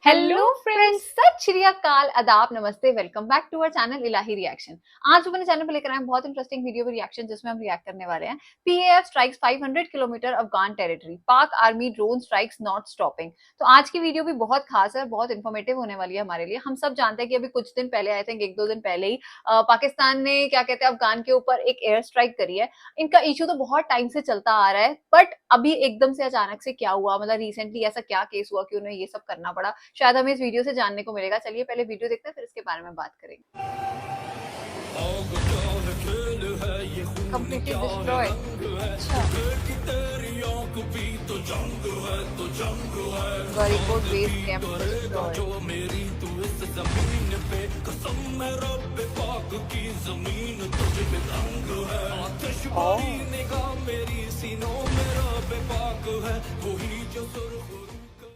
Hello hello friends, friends, सत श्री अकाल, अदाब, नमस्ते, welcome back to our channel Ilahi reaction. आज अपने चैनल पे लेकर आए हैं बहुत इंटरेस्टिंग वीडियो रिएक्शन जिसमें हम रिएक्ट करने वाले हैं। PAF strikes 500 kilometre Afghan territory, Pak army drone strikes not stopping. तो आज की वीडियो भी बहुत खास है, बहुत इन्फॉर्मेटिव होने वाली है हमारे लिए। हम सब जानते हैं कि अभी कुछ दिन पहले, आई थिंक एक दो दिन पहले ही पाकिस्तान ने क्या कहते हैं अफगान के ऊपर एक एयर स्ट्राइक करी है। इनका इशू तो बहुत टाइम से चलता आ रहा है, बट अभी एकदम से अचानक से क्या हुआ, मतलब रिसेंटली ऐसा क्या केस हुआ कि उन्हें ये सब करना पड़ा, शायद हमें इस वीडियो से जानने को मिलेगा। चलिए पहले वीडियो देखते हैं, फिर इसके बारे में बात करेंगे। Completely destroyed. अच्छा। Garikot base camp destroyed.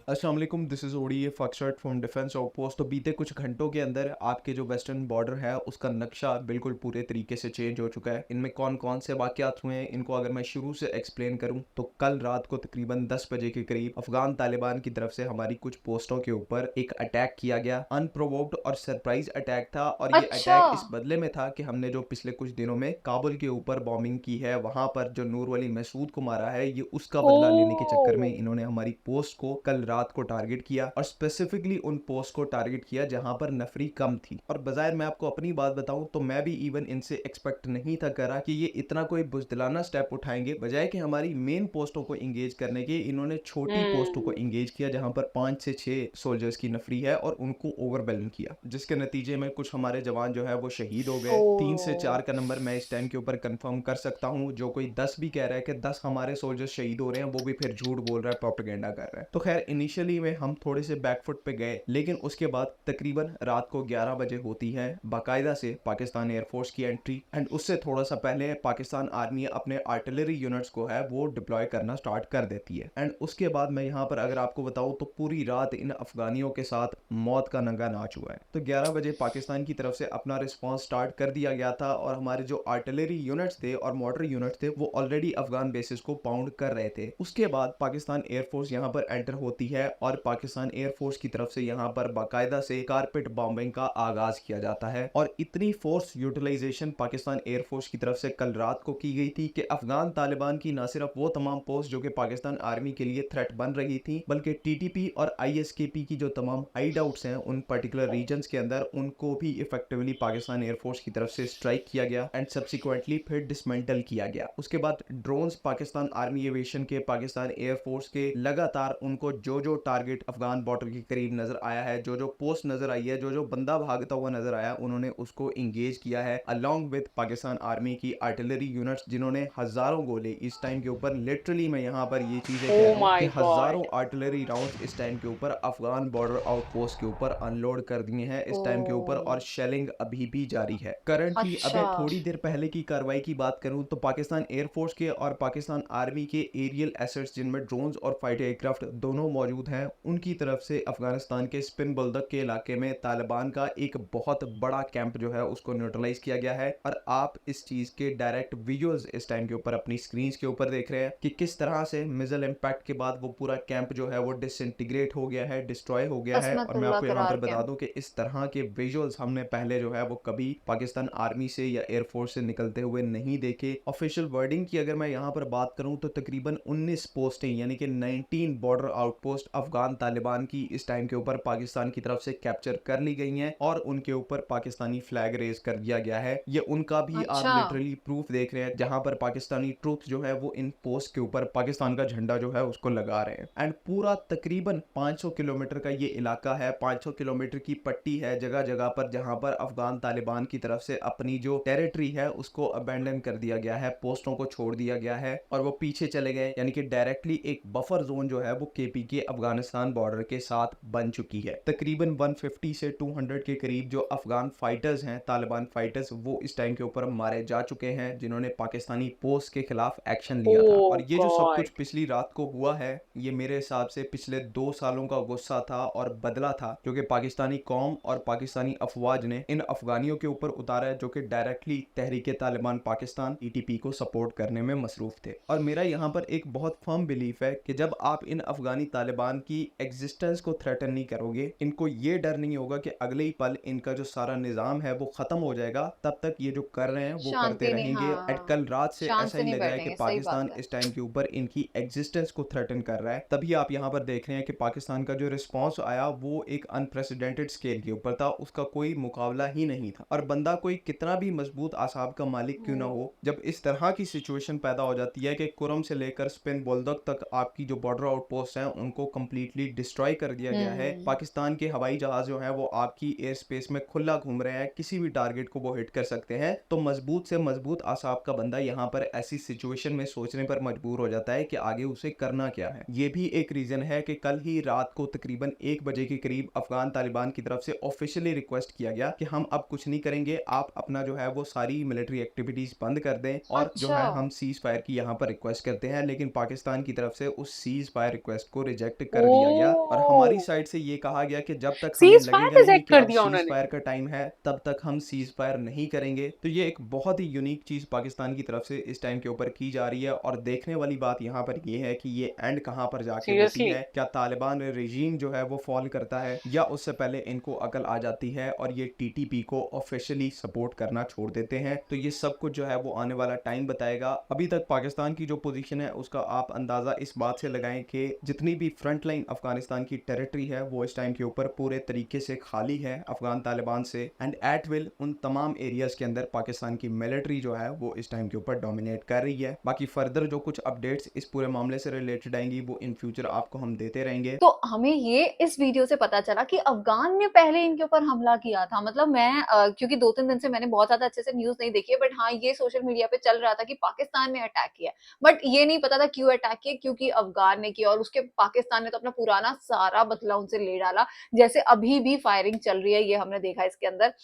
अस्सलाम वालेकुम, दिस इज़ ओडी फक्सर्ट फ्रॉम डिफेंस आउटपोस्ट। तो बीते कुछ घंटों के अंदर आपके जो वेस्टर्न बॉर्डर है उसका नक्शा बिल्कुल पूरे तरीके से चेंज हो चुका है। इनमें कौन कौन से वाक़यात हुए हैं इनको अगर मैं शुरू से एक्सप्लेन करूं तो कल रात को तकरीबन 10 बजे के करीब अफगान तालिबान की तरफ से हमारी कुछ पोस्टों के ऊपर एक अटैक किया गया। अनप्रोवोक्ड और सरप्राइज अटैक था, और ये अच्छा। अटैक इस बदले में था कि हमने जो पिछले कुछ दिनों में काबुल के ऊपर बॉम्बिंग की है, वहां पर जो नूर वली मसूद को मारा है, ये उसका बदला लेने के चक्कर में ओ। इन्होंने हमारी पोस्ट को कल रात को टारगेट किया, और स्पेसिफिकली उन पोस्ट को टारगेट किया जहां पर नफरी कम थी। और बजाय मैं आपको अपनी बात बताऊं तो मैं भी इवन इनसे एक्सपेक्ट नहीं था करा कि ये इतना कोई बुजदिलाना स्टेप उठाएंगे। बजाय कि हमारी मेन पोस्टों को इंगेज करने के, इन्होंने छोटी पोस्टों को इंगेज किया जहां पर 5 से 6 सोल्जर्स की नफरी है, और उनको ओवरवेलम किया, जिसके नतीजे में कुछ हमारे जवान जो है वो शहीद हो गए। 3 से 4 का नंबर मैं इस टाइम के ऊपर कंफर्म कर सकता हूं। जो कोई 10 भी कह रहा है कि 10 हमारे सोल्जर्स शहीद हो रहे हैं, वो भी फिर झूठ बोल रहा है, प्रोपेगेंडा कर रहा है। तो खैर इनिशियली में हम थोड़े से बैकफुट पे गए, लेकिन उसके बाद तकरीबन रात को 11 बजे होती है बाकायदा से पाकिस्तान एयरफोर्स की एंट्री, एंड उससे थोड़ा सा पहले पाकिस्तान आर्मी अपने आर्टिलरी यूनिट्स को है वो डिप्लॉय करना स्टार्ट कर देती है। एंड उसके बाद मैं यहाँ पर अगर आपको बताऊं तो पूरी रात इन अफगानियों के साथ मौत का नंगा नाच हुआ है। तो 11 बजे पाकिस्तान की तरफ से अपना रिस्पॉन्स स्टार्ट कर दिया गया था, और हमारे जो आर्टिलरी यूनिट्स थे और मॉडर्न यूनिट्स थे वो ऑलरेडी अफगान बेसिस को पाउंड कर रहे थे। उसके बाद पाकिस्तान एयरफोर्स यहाँ पर एंटर होती है, और पाकिस्तान एयरफोर्स की तरफ से यहाँ पर बाकायदा से कारपेट बॉम्बिंग का आगाज किया जाता है। और इतनी फोर्स यूटिलाइजेशन पाकिस्तान एयरफोर्स की तरफ से कल रात को की गई थी कि अफगान तालिबान की न सिर्फ वो तमाम पोस्ट जो कि पाकिस्तान आर्मी के लिए थ्रेट बन रही थी, बल्कि टीटीपी और आईएसकेपी की जो तमाम हाइड आउट्स हैं उन पर्टिकुलर रीजन्स के अंदर, उनको भी इफेक्टिवली पाकिस्तान एयरफोर्स की तरफ से स्ट्राइक किया गया एंड सब्सिक्वेंटली फिर डिसमेंटल किया गया। उसके बाद ड्रोन्स पाकिस्तान आर्मी एविएशन के, पाकिस्तान एयरफोर्स के लगातार उनको जो जो टारगेट अफगान बॉर्डर के करीब नजर आया है, जो जो पोस्ट नजर आई है, जो जो बंदा भागता हुआ नजर आया, उन्होंने उसको इंगेज किया है अलोंग विद पाकिस्तान आर्मी की आर्टिलरी यूनिट्स, जिन्होंने हजारों गोले इस टाइम के ऊपर, लिटरली मैं यहाँ पर ये चीजें कह रहा हूँ कि हजारों आर्टिलरी राउंड्स इस टाइम के ऊपर अफगान बॉर्डर आउटपोस्ट के ऊपर अनलोड कर दिए हैं इस टाइम के ऊपर, और शेलिंग अभी भी जारी है करंटली। अभी अच्छा। थोड़ी देर पहले की कार्रवाई की बात करूं तो पाकिस्तान एयरफोर्स के और पाकिस्तान आर्मी के एरियल एसेट्स, जिनमें ड्रोन्स और फाइटर एयरक्राफ्ट दोनों मौजूद हैं, उनकी तरफ से अफगानिस्तान के स्पिन बुलदक के इलाके में तालिबान का एक बहुत बड़ा कैंप जो है उसको न्यूट्रलाइज किया गया है। और आप इस चीज के डायरेक्ट विजुअल्स इस टाइम के ऊपर अपनी स्क्रीन के ऊपर देख रहे हैं कि किस तरह से मिसाइल इम्पैक्ट के बाद वो पूरा कैंप जो है वो डिसइंटीग्रेट हो गया है, डिस्ट्रॉय हो गया है। और मैं कसमतुल्लाह आपको यहाँ पर करार बता कैंप। दूं कि इस तरह के विजुअल्स हमने पहले जो है वो कभी पाकिस्तान आर्मी से या एयरफोर्स से निकलते हुए नहीं देखे। ऑफिशियल वर्डिंग की अगर मैं यहाँ पर बात करूं तो तकरीबन 19 पोस्टें यानी कि 19 बॉर्डर आउटपोस्ट अफगान तालिबान की इस टाइम के ऊपर पाकिस्तान की तरफ से कैप्चर कर ली गई हैं, और उनके ऊपर पाकिस्तानी फ्लैग रेज कर दिया गया है। ये उनका भी आप अच्छा। लिटरली प्रूफ देख रहे हैं, जहां पर पाकिस्तानी ट्रूप जो है वो इन पोस्ट के ऊपर पाकिस्तान का झंडा जो है उसको लगा रहे हैं। एंड पूरा तकरीबन 500 किलोमीटर का ये इलाका है, 500 किलोमीटर की पट्टी है जगह जगह पर, जहां पर अफगान तालिबान की तरफ से अपनी जो टेरिटरी है उसको अबेंडन कर दिया गया है, पोस्टों को छोड़ दिया गया है, और वो पीछे चले गए, यानी कि डायरेक्टली एक बफर जोन जो है वो केपी के अफगानिस्तान बॉर्डर के साथ बन चुकी है। तकरीबन 150 से 200 के करीब जो अफगान फाइटर्स हैं, तालिबान फाइटर्स, वो इस टाइम के ऊपर मारे जा चुके हैं, जिन्होंने पाकिस्तानी पोस्ट के खिलाफ एक्शन लिया था। और ये जो सब कुछ पिछली रात को हुआ है, ये मेरे हिसाब से पिछले 2 सालों का गुस्सा था और बदला था, जो कि पाकिस्तानी कौम और पाकिस्तानी अफवाज ने इन अफगानियों के ऊपर उतारा है, जो कि डायरेक्टली तहरीके तालिबान पाकिस्तान टीटीपी को सपोर्ट करने में मसरूफ थे। और मेरा यहाँ पर एक बहुत फर्म बिलीफ है कि जब आप इन अफगानी तालिबान तालिबान की एग्जिस्टेंस को थ्रेटन नहीं करोगे, इनको ये डर नहीं होगा कि अगले ही पल इनका जो सारा निज़ाम है वो ख़त्म हो जाएगा, तब तक ये जो कर रहे हैं वो करते शांति नहीं, रहेंगे। एंड हाँ, कल रात से शांत ऐसा से ही नहीं लग रहा है कि बैठेंगे, सही पाकिस्तान बात है। इस टाइम के ऊपर इनकी एग्जिस्टेंस को थ्रेटन कर रहा है। तभी आप यहाँ पर देख रहे हैं कि पाकिस्तान का जो रिस्पॉन्स आया वो एक अनप्रेसिडेंटेड स्केल के ऊपर था, उसका कोई मुकाबला ही नहीं था। और बंदा कोई कितना भी मजबूत आसाब का मालिक क्यों ना हो, जब इस तरह की सिचुएशन पैदा हो जाती है कि कुरम से लेकर स्पिन बोलदक तक आपकी जो बॉर्डर आउटपोस्ट हैं उनको कंप्लीटली डिस्ट्रॉय कर दिया गया है, पाकिस्तान के हवाई जहाज जो हैं वो आपकी एयर स्पेस में खुला घूम रहे हैं, किसी भी टारगेट को वो हिट कर सकते हैं, तो मजबूत से मजबूत आसाब का बंदा यहाँ पर ऐसी सिचुएशन में सोचने पर मजबूर हो जाता है कि आगे उसे करना क्या है। ये भी एक रीजन है कि कल ही रात को तकरीबन 1 बजे के करीब अफगान तालिबान की तरफ से ऑफिशियली रिक्वेस्ट किया गया कि हम अब कुछ नहीं करेंगे, आप अपना जो है वो सारी मिलिट्री एक्टिविटीज बंद कर दें और जो अच्छा। है हम सीज फायर की यहाँ पर रिक्वेस्ट करते हैं। लेकिन पाकिस्तान की तरफ से उस सीज फायर रिक्वेस्ट को रिजेक्ट कर दिया गया और हमारी ओह! साइड से ये कहा गया कि जब तक हमें सीज फायर लगेगा नहीं रिजेक्ट कि कर अब दिया सीज उन्होंने। फायर का टाइम है तब तक हम सीज फायर नहीं करेंगे। तो ये एक बहुत ही यूनिक चीज पाकिस्तान की तरफ से इस टाइम के ऊपर की जा रही है और देखने वाली बात यहाँ पर ये है कि ये एंड कहाँ पर जाके होती सीरियसली है। क्या तालिबान रेजीम जो है वो फॉल करता है या उससे पहले इनको अकल आ जाती है और ये टीटीपी को ऑफिशियली सपोर्ट करना छोड़ देते हैं। तो ये सब कुछ जो है वो आने वाला टाइम बताएगा। अभी तक पाकिस्तान की जो पोजीशन है उसका आप अंदाजा इस बात से लगाएं कि जितनी भी फ्रंट लाइन अफगानिस्तान की टेरिटरी है वो इस टाइम के ऊपर पूरे तरीके से खाली है अफगान तालिबान से। एंड एट विल उन तमाम एरियाज के अंदर पाकिस्तान की मिलिट्री जो है वो इस टाइम के ऊपर डोमिनेट कर रही है। बाकी फर्दर जो कुछ अपडेट्स इस पूरे मामले से रिलेटेड आएंगी वो इन फ्यूचर आपको हम देते रहेंगे। तो हमें ये इस वीडियो से पता चला कि अफगान ने पहले इनके ऊपर हमला किया था। मतलब मैं क्योंकि 2-3 दिन से मैंने बहुत ज़्यादा अच्छे से न्यूज़ नहीं देखी है, बट हाँ, ये सोशल मीडिया पे चल रहा था कि पाकिस्तान ने अटैक किया। बट ये नहीं पता था क्यों अटैक किया, क्योंकि अफगान ने किया और उसके पाकिस्तान ने तो अपना पुराना सारा बदला उनसे ले डाला। जैसे अभी भी फायरिंग चल रही है, ये हमने देखा इसके अंदर।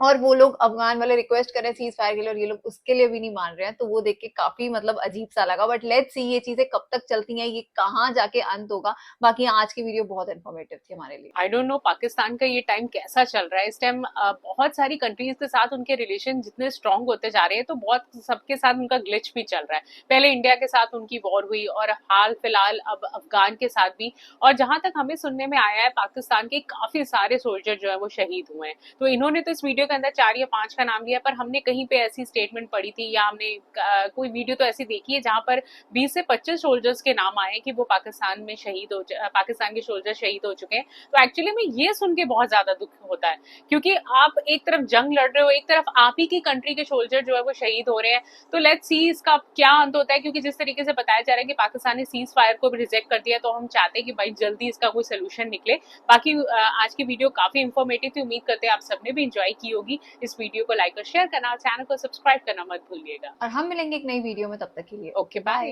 और वो लोग अफगान वाले रिक्वेस्ट कर रहे हैं सीज फायर के लिए और ये लोग उसके लिए भी नहीं मान रहे हैं, तो वो देख के काफी मतलब अजीब सा लगा। बट लेट्स सी ये चीजें कब तक चलती हैं, ये कहाँ जाके अंत होगा। बाकी आज की वीडियो बहुत इन्फॉर्मेटिव थी हमारे लिए। आई डोंट नो पाकिस्तान का ये टाइम कैसा चल रहा है इस टाइम। बहुत सारी कंट्रीज के साथ उनके रिलेशन जितने स्ट्रांग होते जा रहे हैं, तो बहुत सबके साथ उनका ग्लिच भी चल रहा है। पहले इंडिया के साथ उनकी वॉर हुई और हाल फिलहाल अब अफगान के साथ भी। और जहां तक हमें सुनने में आया है, पाकिस्तान के काफी सारे सोल्जर जो है वो शहीद हुए हैं। तो इन्होंने तो इस वीडियो के अंदर 4 या 5 का नाम लिया, पर हमने कहीं पे ऐसी स्टेटमेंट पढ़ी थी या हमने कोई वीडियो तो ऐसी देखी है जहां पर 20 से 25 सोल्जर्स के नाम आए कि वो पाकिस्तान में पाकिस्तान के सोल्जर शहीद हो चुके हैं। तो एक्चुअली में ये सुन के बहुत ज्यादा दुख होता है, क्योंकि आप एक तरफ जंग लड़ रहे हो, एक तरफ आप ही की कंट्री के सोल्जर जो है वो शहीद हो रहे हैं। तो लेट्स सी इसका क्या अंत होता है, क्योंकि जिस तरीके से बताया जा रहा है कि पाकिस्तान ने सीज फायर को भी रिजेक्ट कर दिया, तो हम चाहते हैं कि भाई जल्दी इसका कोई सोल्यूशन निकले। बाकी आज की वीडियो काफी इंफॉर्मेटिव थी, उम्मीद करते हैं आप सबने भी इंजॉय की होगी। इस वीडियो को लाइक और शेयर करना और चैनल को सब्सक्राइब करना मत भूलिएगा। और हम मिलेंगे एक नई वीडियो में, तब तक के लिए ओके बाय।